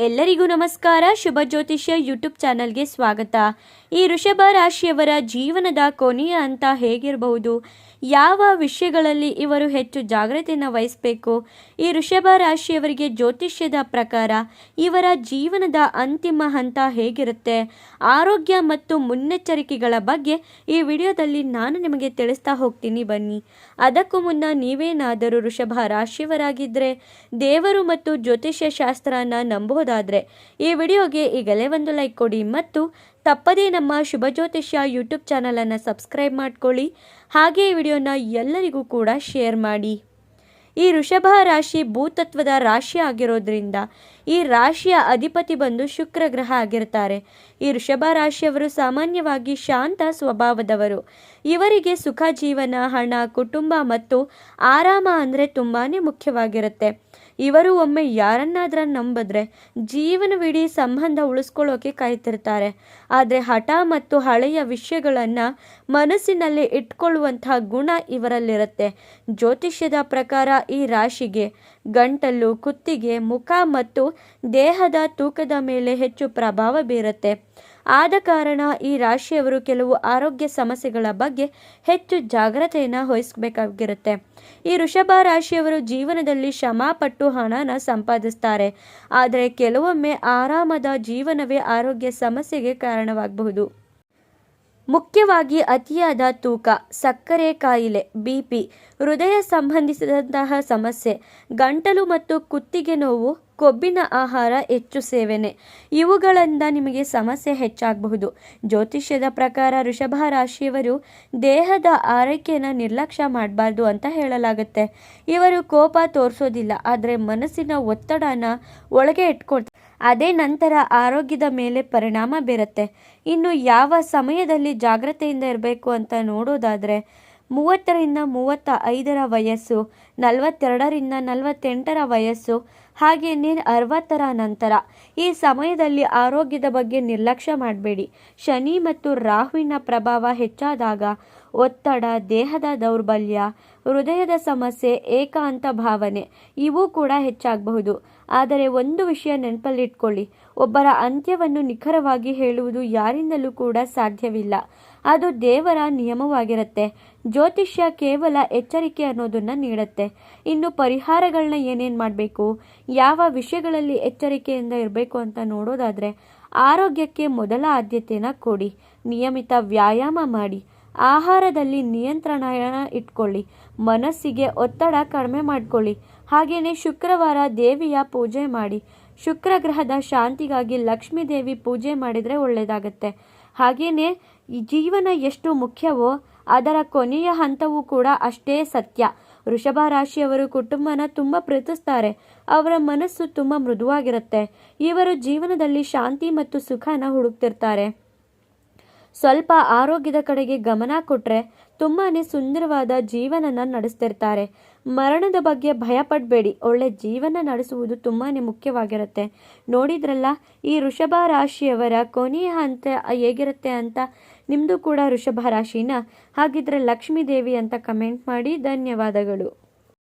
ಎಲ್ಲರಿಗೂ ನಮಸ್ಕಾರ. ಶುಭ ಜ್ಯೋತಿಷ್ಯ ಯೂಟ್ಯೂಬ್ ಚಾನಲ್ಗೆ ಸ್ವಾಗತ. ಈ ವೃಷಭ ರಾಶಿಯವರ ಜೀವನದ ಕೊನೆಯ ಹಂತ ಹೇಗಿರಬಹುದು, ಯಾವ ವಿಷಯಗಳಲ್ಲಿ ಇವರು ಹೆಚ್ಚು ಜಾಗ್ರತೆಯನ್ನು ವಹಿಸಬೇಕು, ಈ ವೃಷಭ ರಾಶಿಯವರಿಗೆ ಜ್ಯೋತಿಷ್ಯದ ಪ್ರಕಾರ ಇವರ ಜೀವನದ ಅಂತಿಮ ಹಂತ ಹೇಗಿರುತ್ತೆ, ಆರೋಗ್ಯ ಮತ್ತು ಮುನ್ನೆಚ್ಚರಿಕೆಗಳ ಬಗ್ಗೆ ಈ ವಿಡಿಯೋದಲ್ಲಿ ನಾನು ನಿಮಗೆ ತಿಳಿಸ್ತಾ ಹೋಗ್ತೀನಿ. ಬನ್ನಿ. ಅದಕ್ಕೂ ಮುನ್ನ ನೀವೇನಾದರೂ ವೃಷಭ ರಾಶಿಯವರಾಗಿದ್ದರೆ ದೇವರು ಮತ್ತು ಜ್ಯೋತಿಷ್ಯ ಶಾಸ್ತ್ರನ ನಂಬೋದಾದರೆ ಈ ವಿಡಿಯೋಗೆ ಈಗಲೇ ಒಂದು ಲೈಕ್ ಕೊಡಿ ಮತ್ತು ತಪ್ಪದೇ ನಮ್ಮ ಶುಭ ಜ್ಯೋತಿಷ್ಯ ಯೂಟ್ಯೂಬ್ ಚಾನಲನ್ನು ಸಬ್ಸ್ಕ್ರೈಬ್ ಮಾಡ್ಕೊಳ್ಳಿ. ಹಾಗೆ ಈ ವಿಡಿಯೋನ ಎಲ್ಲರಿಗೂ ಕೂಡ ಶೇರ್ ಮಾಡಿ. ಈ ವೃಷಭ ರಾಶಿ ಭೂತತ್ವದ ರಾಶಿ ಆಗಿರೋದ್ರಿಂದ ಈ ರಾಶಿಯ ಅಧಿಪತಿ ಬಂದು ಶುಕ್ರ ಗ್ರಹ ಆಗಿರ್ತಾರೆ. ಈ ವೃಷಭ ರಾಶಿಯವರು ಸಾಮಾನ್ಯವಾಗಿ ಶಾಂತ ಸ್ವಭಾವದವರು. ಇವರಿಗೆ ಸುಖ ಜೀವನ, ಹಣ, ಕುಟುಂಬ ಮತ್ತು ಆರಾಮ ಅಂದರೆ ತುಂಬಾ ಮುಖ್ಯವಾಗಿರುತ್ತೆ. ಇವರು ಒಮ್ಮೆ ಯಾರನ್ನಾದ್ರೂ ನಂಬಿದ್ರೆ ಜೀವನವಿಡೀ ಸಂಬಂಧ ಉಳಿಸ್ಕೊಳ್ಳೋಕೆ ಕಾಯ್ತಿರ್ತಾರೆ. ಆದರೆ ಹಠ ಮತ್ತು ಹಳೆಯ ವಿಷಯಗಳನ್ನು ಮನಸ್ಸಿನಲ್ಲಿ ಇಟ್ಕೊಳ್ಳುವಂತಹ ಗುಣ ಇವರಲ್ಲಿರುತ್ತೆ. ಜ್ಯೋತಿಷ್ಯದ ಪ್ರಕಾರ ಈ ರಾಶಿಗೆ ಗಂಟಲು, ಕುತ್ತಿಗೆ, ಮುಖ ಮತ್ತು ದೇಹದ ತೂಕದ ಮೇಲೆ ಹೆಚ್ಚು ಪ್ರಭಾವ ಬೀರುತ್ತೆ. ಆದ ಕಾರಣ ಈ ರಾಶಿಯವರು ಕೆಲವು ಆರೋಗ್ಯ ಸಮಸ್ಯೆಗಳ ಬಗ್ಗೆ ಹೆಚ್ಚು ಜಾಗ್ರತೆಯನ್ನು ವಹಿಸಬೇಕಾಗಿರುತ್ತೆ. ಈ ವೃಷಭ ರಾಶಿಯವರು ಜೀವನದಲ್ಲಿ ಶ್ರಮಪಟ್ಟು ಹಣನ ಸಂಪಾದಿಸ್ತಾರೆ. ಆದರೆ ಕೆಲವೊಮ್ಮೆ ಆರಾಮದ ಜೀವನವೇ ಆರೋಗ್ಯ ಸಮಸ್ಯೆಗೆ ಕಾರಣವಾಗಬಹುದು. ಮುಖ್ಯವಾಗಿ ಅತಿಯಾದ ತೂಕ, ಸಕ್ಕರೆ ಕಾಯಿಲೆ, BP, ಹೃದಯ ಸಂಬಂಧಿಸಿದಂತಹ ಸಮಸ್ಯೆ, ಗಂಟಲು ಮತ್ತು ಕುತ್ತಿಗೆ ನೋವು, ಕೊಬ್ಬಿನ ಆಹಾರ ಹೆಚ್ಚು ಸೇವನೆ ಇವುಗಳಿಂದ ನಿಮಗೆ ಸಮಸ್ಯೆ ಹೆಚ್ಚಾಗಬಹುದು. ಜ್ಯೋತಿಷ್ಯದ ಪ್ರಕಾರ ವೃಷಭ ರಾಶಿಯವರು ದೇಹದ ಆರೈಕೆಯನ್ನು ನಿರ್ಲಕ್ಷ್ಯ ಮಾಡಬಾರ್ದು ಅಂತ ಹೇಳಲಾಗುತ್ತೆ. ಇವರು ಕೋಪ ತೋರಿಸೋದಿಲ್ಲ, ಆದರೆ ಮನಸ್ಸಿನ ಒತ್ತಡನ ಒಳಗೆ ಇಟ್ಕೊಳ್ತಾರೆ. ಅದೇ ನಂತರ ಆರೋಗ್ಯದ ಮೇಲೆ ಪರಿಣಾಮ ಬೀರುತ್ತೆ. ಇನ್ನು ಯಾವ ಸಮಯದಲ್ಲಿ ಜಾಗ್ರತೆಯಿಂದ ಇರಬೇಕು ಅಂತ ನೋಡೋದಾದರೆ 30ರಿಂದ 35ರ ವಯಸ್ಸು, 42ರಿಂದ 48ರ ವಯಸ್ಸು, ಹಾಗೆಯೇ 60ರ ನಂತರ. ಈ ಸಮಯದಲ್ಲಿ ಆರೋಗ್ಯದ ಬಗ್ಗೆ ನಿರ್ಲಕ್ಷ್ಯ ಮಾಡಬೇಡಿ. ಶನಿ ಮತ್ತು ರಾಹುವಿನ ಪ್ರಭಾವ ಹೆಚ್ಚಾದಾಗ ಒತ್ತಡ, ದೇಹದ ದೌರ್ಬಲ್ಯ, ಹೃದಯದ ಸಮಸ್ಯೆ, ಏಕಾಂತ ಭಾವನೆ ಇವು ಕೂಡ ಹೆಚ್ಚಾಗಬಹುದು. ಆದರೆ ಒಂದು ವಿಷಯ ನೆನಪಲ್ಲಿಟ್ಕೊಳ್ಳಿ, ಒಬ್ಬರ ಅಂತ್ಯವನ್ನು ನಿಖರವಾಗಿ ಹೇಳುವುದು ಯಾರಿಂದಲೂ ಕೂಡ ಸಾಧ್ಯವಿಲ್ಲ. ಅದು ದೇವರ ನಿಯಮವಾಗಿರುತ್ತೆ. ಜ್ಯೋತಿಷ್ಯ ಕೇವಲ ಎಚ್ಚರಿಕೆ ಅನ್ನೋದನ್ನು ನೀಡುತ್ತೆ. ಇನ್ನು ಪರಿಹಾರಗಳನ್ನ ಏನೇನು ಮಾಡಬೇಕು, ಯಾವ ವಿಷಯಗಳಲ್ಲಿ ಎಚ್ಚರಿಕೆಯಿಂದ ಇರಬೇಕು ಅಂತ ನೋಡೋದಾದರೆ ಆರೋಗ್ಯಕ್ಕೆ ಮೊದಲ ಆದ್ಯತೆಯನ್ನು ಕೊಡಿ. ನಿಯಮಿತ ವ್ಯಾಯಾಮ ಮಾಡಿ, ಆಹಾರದಲ್ಲಿ ನಿಯಂತ್ರಣ ಇಟ್ಕೊಳ್ಳಿ, ಮನಸ್ಸಿಗೆ ಒತ್ತಡ ಕಡಿಮೆ ಮಾಡಿಕೊಳ್ಳಿ. ಹಾಗೆಯೇ ಶುಕ್ರವಾರ ದೇವಿಯ ಪೂಜೆ ಮಾಡಿ. ಶುಕ್ರ ಗ್ರಹದ ಶಾಂತಿಗಾಗಿ ಲಕ್ಷ್ಮೀ ದೇವಿ ಪೂಜೆ ಮಾಡಿದರೆ ಒಳ್ಳೆಯದಾಗತ್ತೆ. ಹಾಗೆಯೇ ಈ ಜೀವನ ಎಷ್ಟು ಮುಖ್ಯವೋ ಅದರ ಕೊನೆಯ ಹಂತವೂ ಕೂಡ ಅಷ್ಟೇ ಸತ್ಯ. ವೃಷಭ ರಾಶಿಯವರು ಕುಟುಂಬನ ತುಂಬ ಪ್ರೀತಿಸ್ತಾರೆ. ಅವರ ಮನಸ್ಸು ತುಂಬ ಮೃದುವಾಗಿರುತ್ತೆ. ಇವರು ಜೀವನದಲ್ಲಿ ಶಾಂತಿ ಮತ್ತು ಸುಖನ ಹುಡುಕ್ತಿರ್ತಾರೆ. ಸ್ವಲ್ಪ ಆರೋಗ್ಯದ ಕಡೆಗೆ ಗಮನ ಕೊಟ್ಟರೆ ತುಂಬಾ ಸುಂದರವಾದ ಜೀವನನ ನಡೆಸ್ತಿರ್ತಾರೆ. ಮರಣದ ಬಗ್ಗೆ ಭಯಪಡಬೇಡಿ. ಒಳ್ಳೆ ಜೀವನ ನಡೆಸುವುದು ತುಂಬಾ ಮುಖ್ಯವಾಗಿರುತ್ತೆ. ನೋಡಿದ್ರಲ್ಲ ಈ ವೃಷಭ ರಾಶಿಯವರ ಕೊನೆಯ ಹಂತ ಹೇಗಿರುತ್ತೆ ಅಂತ. ನಿಮ್ಮದು ಕೂಡ ವೃಷಭ ರಾಶಿನ ಹಾಗಿದ್ರೆ ಲಕ್ಷ್ಮೀ ದೇವಿ ಅಂತ ಕಮೆಂಟ್ ಮಾಡಿ. ಧನ್ಯವಾದಗಳು.